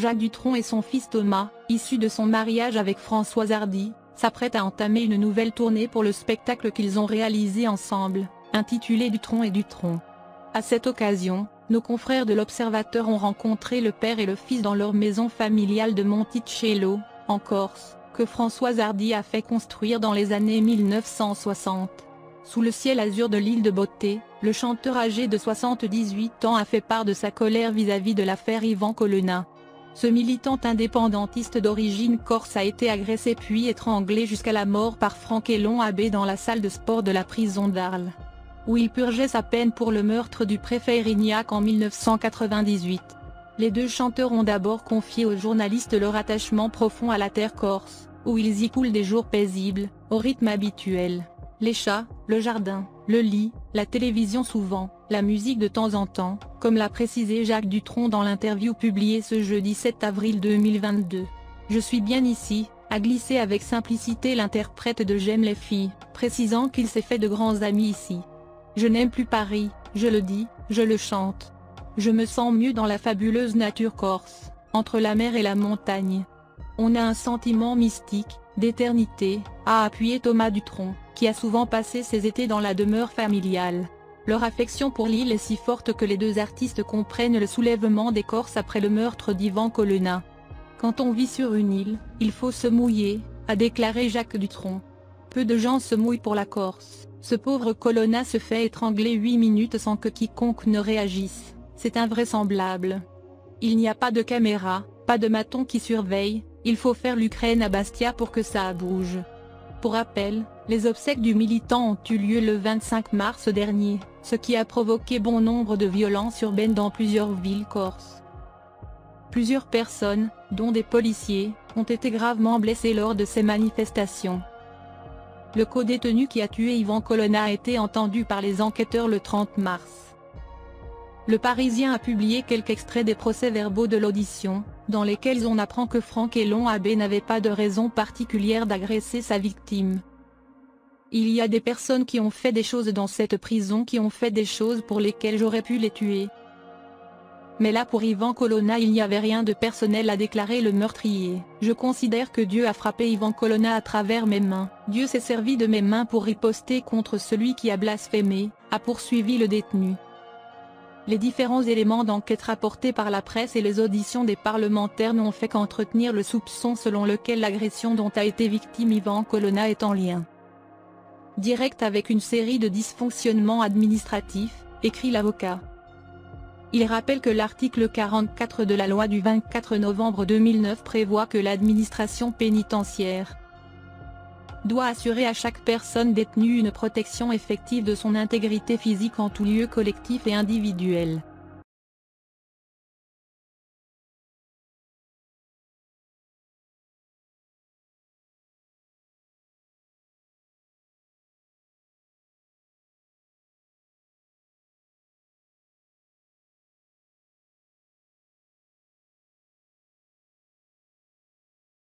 Jacques Dutronc et son fils Thomas, issu de son mariage avec Françoise Hardy, s'apprêtent à entamer une nouvelle tournée pour le spectacle qu'ils ont réalisé ensemble, intitulé Dutronc et Dutronc. À cette occasion, nos confrères de l'Observateur ont rencontré le père et le fils dans leur maison familiale de Monticello, en Corse, que Françoise Hardy a fait construire dans les années 1960. Sous le ciel azur de l'île de Beauté, le chanteur âgé de 78 ans a fait part de sa colère vis-à-vis de l'affaire Yvan Colonna. Ce militant indépendantiste d'origine corse a été agressé puis étranglé jusqu'à la mort par Franck Elon Abbé dans la salle de sport de la prison d'Arles, où il purgeait sa peine pour le meurtre du préfet Erignac en 1998. Les deux chanteurs ont d'abord confié aux journalistes leur attachement profond à la terre corse, où ils y coulent des jours paisibles, au rythme habituel. Les chats, le jardin, le lit, la télévision souvent, la musique de temps en temps, comme l'a précisé Jacques Dutronc dans l'interview publiée ce jeudi 7 avril 2022. Je suis bien ici, a glissé avec simplicité l'interprète de J'aime les filles, précisant qu'il s'est fait de grands amis ici. Je n'aime plus Paris, je le dis, je le chante. Je me sens mieux dans la fabuleuse nature corse, entre la mer et la montagne. On a un sentiment mystique, d'éternité, a appuyé Thomas Dutronc, qui a souvent passé ses étés dans la demeure familiale. Leur affection pour l'île est si forte que les deux artistes comprennent le soulèvement des Corses après le meurtre d'Yvan Colonna. Quand on vit sur une île, il faut se mouiller, a déclaré Jacques Dutronc. Peu de gens se mouillent pour la Corse. Ce pauvre Colonna se fait étrangler 8 minutes sans que quiconque ne réagisse. C'est invraisemblable. Il n'y a pas de caméra, pas de maton qui surveille, il faut faire l'Ukraine à Bastia pour que ça bouge. Pour rappel, les obsèques du militant ont eu lieu le 25 mars dernier, ce qui a provoqué bon nombre de violences urbaines dans plusieurs villes corses. Plusieurs personnes, dont des policiers, ont été gravement blessées lors de ces manifestations. Le co-détenu qui a tué Yvan Colonna a été entendu par les enquêteurs le 30 mars. Le Parisien a publié quelques extraits des procès-verbaux de l'audition, dans lesquels on apprend que Franck Elon Abbé n'avait pas de raison particulière d'agresser sa victime. Il y a des personnes qui ont fait des choses dans cette prison qui ont fait des choses pour lesquelles j'aurais pu les tuer. Mais là pour Yvan Colonna il n'y avait rien de personnel, a déclaré le meurtrier. Je considère que Dieu a frappé Yvan Colonna à travers mes mains. Dieu s'est servi de mes mains pour riposter contre celui qui a blasphémé, a poursuivi le détenu. Les différents éléments d'enquête rapportés par la presse et les auditions des parlementaires n'ont fait qu'entretenir le soupçon selon lequel l'agression dont a été victime Yvan Colonna est en lien direct avec une série de dysfonctionnements administratifs, écrit l'avocat. Il rappelle que l'article 44 de la loi du 24 novembre 2009 prévoit que l'administration pénitentiaire doit assurer à chaque personne détenue une protection effective de son intégrité physique en tout lieu collectif et individuel.